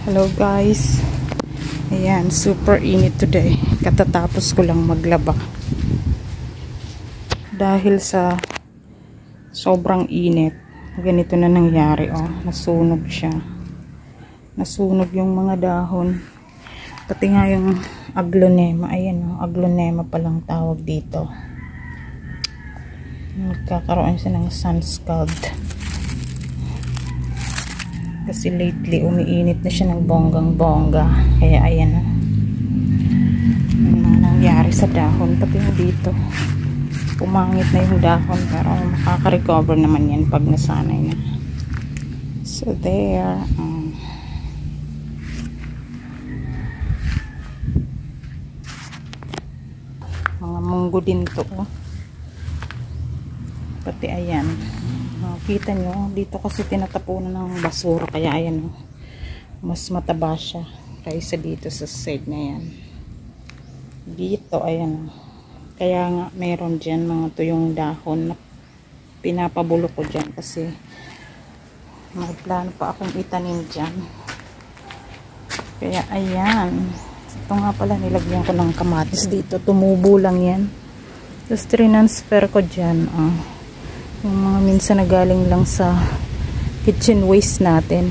Hello guys, ayan, super init today. Katatapos ko lang maglaba dahil sa sobrang init. Ganito na nangyari, oh, nasunog siya, nasunog yung mga dahon, pati nga yung aglonema. Ayan, oh, aglonema palang tawag dito. Nagkakaroon siya ng sun scald kasi lately umiinit na siya ng bonggang bongga. Kaya ayan na nangyari sa dahon. Pati dito pumangit na yung dahon, pero makaka-recover naman yan pag nasanay na. So there, mga munggo din to, oh. Pati ayan, kita nyo dito kasi tinatapunan ng basura, kaya ayan, mas mataba siya kaysa dito sa side na yan. Dito ayan, kaya nga meron dyan mga tuyong dahon na pinapabulok ko dyan kasi may plano pa akong itanim dyan. Kaya ayan, ito nga pala, nilagyan ko ng kamatis dito, tumubo lang yan. Tapos transfer ko dyan, yung mga minsan na galing lang sa kitchen waste natin,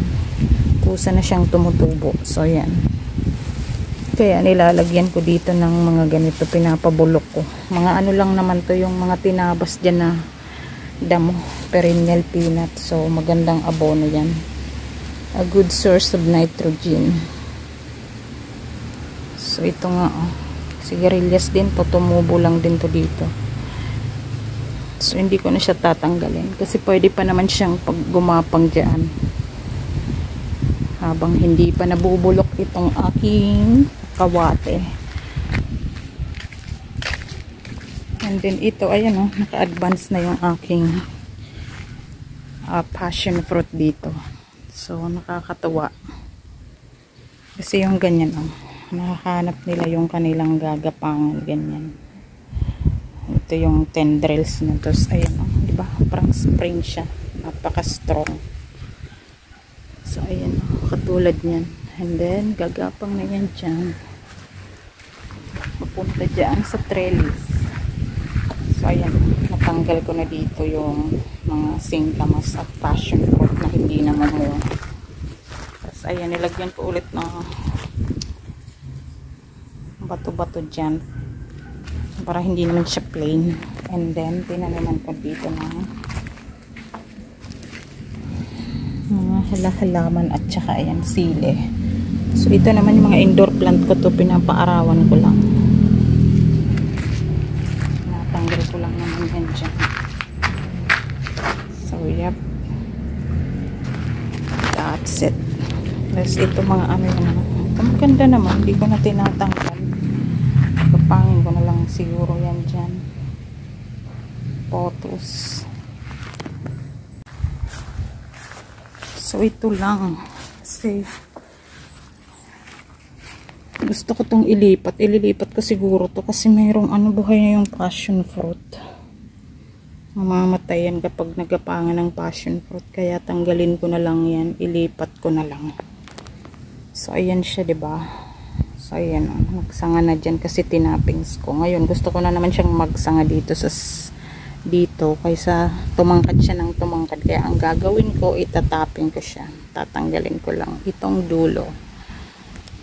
kusa na siyang tumutubo. So yan, kaya nilalagyan ko dito ng mga ganito, pinapabulok ko. Mga ano lang naman to, yung mga tinabas dyan na damo, perennial peanut. So magandang abono yan, a good source of nitrogen. So ito nga, sigarilyas din to, tumubo lang din to dito. So hindi ko na siya tatanggalin kasi pwede pa naman siyang pag gumapang dyan habang hindi pa nabubulok itong aking kawate. And then ito, ayan, oh, naka-advance na yung aking passion fruit dito. So nakakatuwa kasi yung ganyan, oh, nakahanap nila yung kanilang gagapangan, ganyan. Ito yung tendrils na. Tapos ayan, oh, diba, parang spring siya, napaka strong. So ayan, oh, katulad nyan. And then gagapang na yan dyan, papunta dyan sa trellis. So ayan, natanggal ko na dito yung mga singkamas at passion fruit na hindi na mamuha. Tapos ayan, nilagyan ko ulit ng bato-bato dyan para hindi naman siya plain. And then tinanaman ko dito ng mga halaman at saka ayan, sili. So ito naman yung mga indoor plant ko to, pinapaarawan ko lang, natanggal ko lang naman yan dyan. So yep, that's it. Tapos ito mga ano naman, maganda naman, hindi ko na tinatanggal, kapangin ko na lang siguro yan dyan. Photos. So ito lang kasi gusto ko tong ililipat ko siguro to kasi mayroong ano, buhay na yung passion fruit. Mamamatay yan kapag nagapangan ng passion fruit, kaya tanggalin ko na lang yan, ilipat ko na lang. So ayan siya, diba? So ayan, nagsanga na dyan kasi tinapings ko. Ngayon gusto ko na naman siyang magsanga dito sa dito kaysa tumangkad siya ng tumangkad. Kaya ang gagawin ko, itataping ko siya, tatanggalin ko lang itong dulo,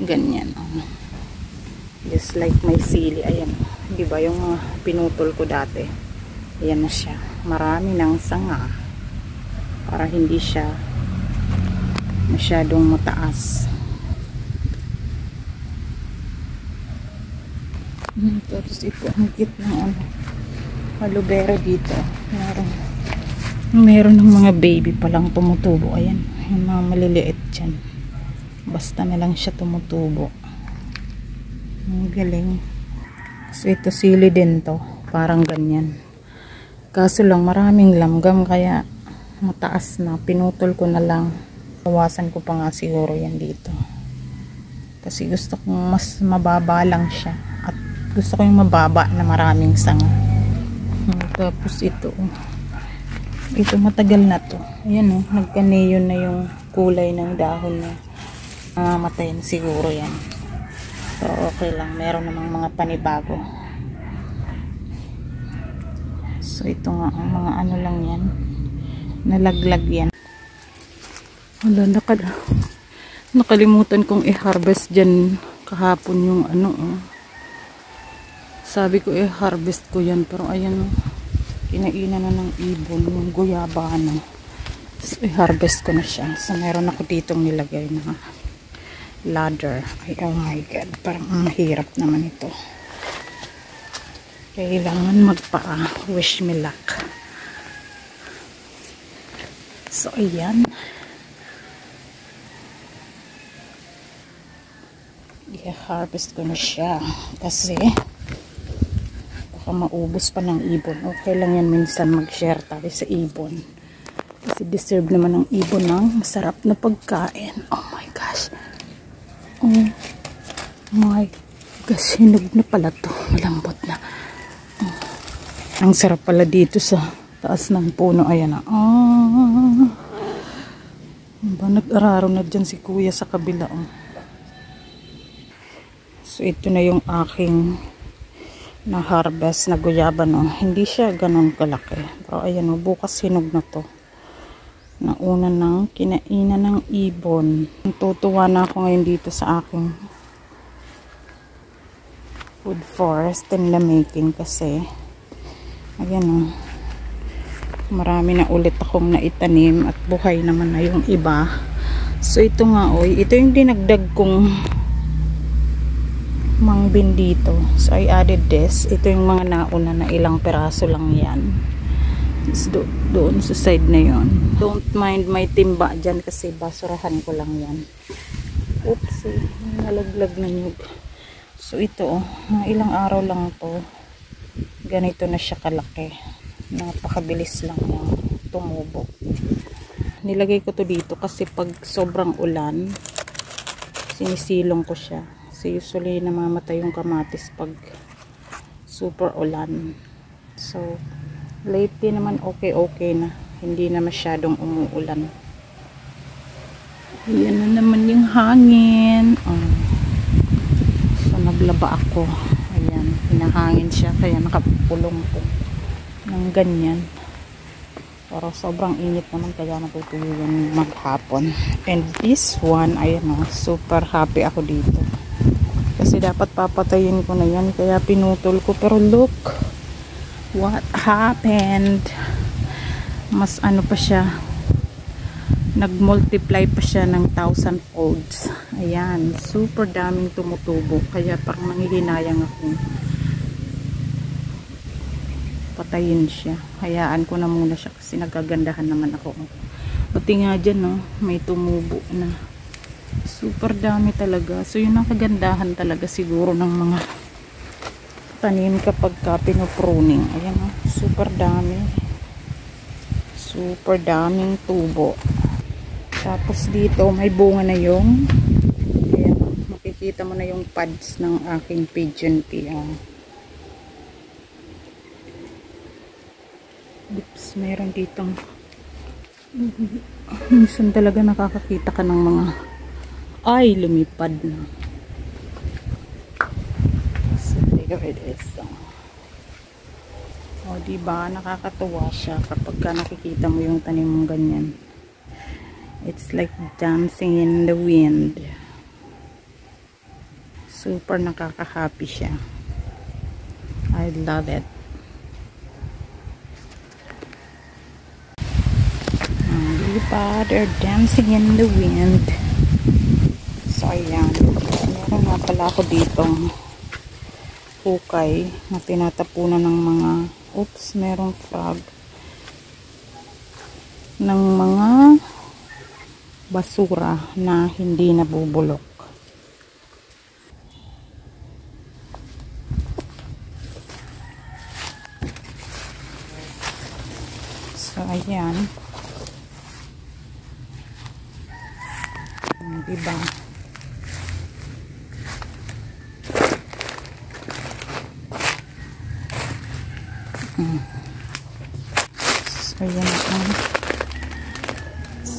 ganyan, just like my sili. Ayan, diba yung pinutol ko dati, ayan na siya, marami ng sanga para hindi siya masyadong mataas. Tapos ito ang cute ng aloe vera dito. Meron ng mga baby palang tumutubo. Ayan, yung mga maliliit dyan, basta na lang siya tumutubo. Ang galing. So ito sili din to, parang ganyan, kaso lang maraming langgam kaya mataas na, pinutol ko na lang. Bawasan ko pa nga siguro yan dito kasi gusto kong mas mababa lang siya at gusto ko yung mababa na maraming sanga. Tapos ito matagal na to. Ayan, nagka-neon na yung kulay ng dahon niya. Matayin siguro yan. So okay lang, meron namang mga panibago. So ito nga, ang mga ano lang yan, nalaglag yan. Wala, nakalimutan kong i-harvest dyan kahapon yung ano. Sabi ko i-harvest ko yan, pero ayan, kinainan na ng ibon yung guyabano. So i-harvest ko na siya. So meron ako ditong nilagay na ladder. Ay, oh my god, parang mahirap naman ito. Kailangan wish me luck. So ayan, i-harvest ko na siya kasi baka maubos pa ng ibon. Okay lang yan minsan mag-share tayo sa ibon kasi deserve naman ng ibon ng masarap na pagkain. Oh my gosh, oh my gosh, hinog na pala to, malambot na. Ang sarap pala dito sa taas ng puno. Ayan na. Ba, nag-araro na dyan si kuya sa kabila. So ito na yung aking na harvest na guyaba. Hindi siya ganun kalaki, pero ayan, bukas hinog na to. Nauna ng kinainan ng ibon. Tutuwa na ako ngayon dito sa aking food forest in the making kasi ayan, marami na ulit akong naitanim at buhay naman na yung iba. So ito nga, ito yung dinagdag kong mangbin dito. So I added this. Ito yung mga nauna na ilang peraso lang yan. Doon sa side na yon. Don't mind my timba dyan kasi basurahan ko lang yan. Oops, nalaglag na nyug. So ito, ilang araw lang to, ganito na siya kalaki. Napakabilis lang niya tumubo. Nilagay ko to dito kasi pag sobrang ulan, sinisilong ko siya. Kasi usually namamatay yung kamatis pag super ulan. So lately naman okay na, hindi na masyadong umuulan. Yan na naman yung hangin. So naglaba ako. Ayan, hinahangin siya kaya nakapulong ko ng ganyan. Pero sobrang init naman kaya natutulungan maghapon. And this one, ayan super happy ako dito. Kasi dapat papatayin ko na yan kaya pinutol ko. Pero look what happened. Mas ano pa siya, nag-multiply pa siya ng 1,000 folds. Ayan, super daming tumutubo. Kaya parang nangihinayang ako patayin siya. Hayaan ko na muna siya kasi nagagandahan naman ako. Buti nga dyan, may tumubo na. Super dami talaga. So yun ang kagandahan talaga siguro ng mga tanim kapag ka pinupruning. Ayan, super dami. Super daming tubo. Tapos dito may bunga na yung, ayan, makikita mo na yung pods ng aking pigeon pea. Oops, meron ditong minsan talaga nakakakita ka ng mga lumipad na. So there it is. Diba nakakatuwa siya kapag ka nakikita mo yung tanim mong ganyan. It's like dancing in the wind. Super nakaka-happy siya. I love it. Diba? They're dancing in the wind. So, ayan. Meron nga pala ako ditong hukay na tinatapunan ng mga merong frog ng mga basura na hindi nabubulok. So, ayan. Diba? So, ayan.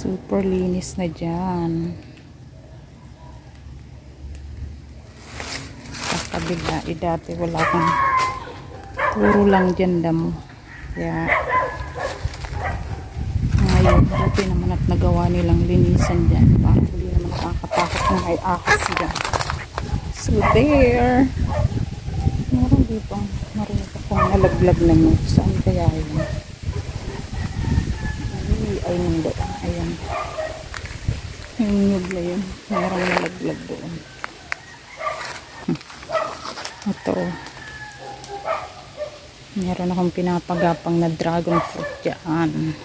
Super linis na dyan. kabila. Dati wala akong, puro lang dyan damo. Kaya ngayon, buti naman at nagawa nilang linisan dyan. Para hindi naman nakakatakot na may ahas dyan. So there, meron dito, marinig akong nalaglag na nyo. Saan kaya yun? Ay, hindi. Ayan. Yung nyug na yun. Merong nalaglag doon. Ito. Meron akong pinapagapang na dragon fruit dyan.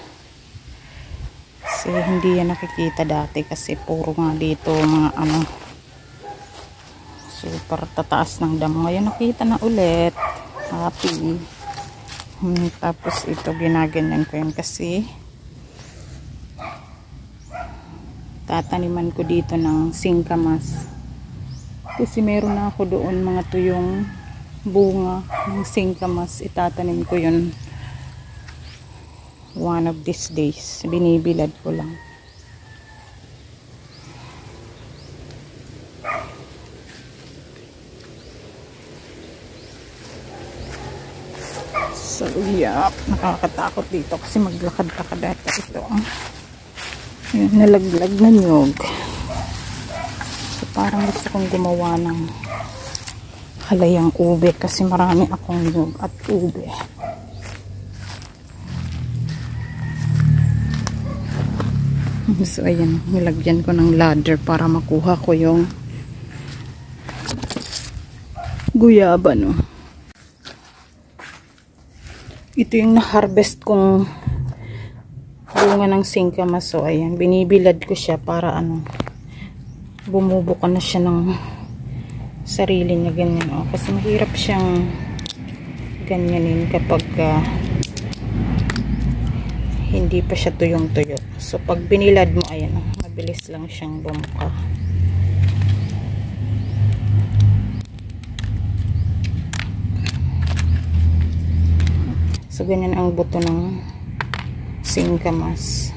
Kasi hindi yan nakikita dati kasi puro nga dito mga ano. Super tataas ng damo. Ngayon nakita na ulit. Happy. Tapos ito ginaganyan ko yan kasi tataniman ko dito ng singkamas. Kasi meron na ako doon mga tuyong bunga ng singkamas. Itatanim ko yun one of these days. Binibilad ko lang. So yeah, nakakatakot dito kasi maglakad-lakad data ito. Ayan, nalaglag na nyog. So parang gusto kong gumawa ng halayang ube kasi marami akong nyog at ube. So ayan, nilagyan ko ng ladder para makuha ko yung guyaba, no. Ito yung na-harvest kong bunga ng singkamas. So ayan, binibilad ko siya para ano, bumubuka na siya ng sarili niya ganyan. Oh, kasi mahirap siyang ganyanin kapag hindi pa siya tuyong-tuyo. So pag binilad mo, ayan, oh, mabilis lang siyang bumuka. So ganyan ang buto ng singkamas.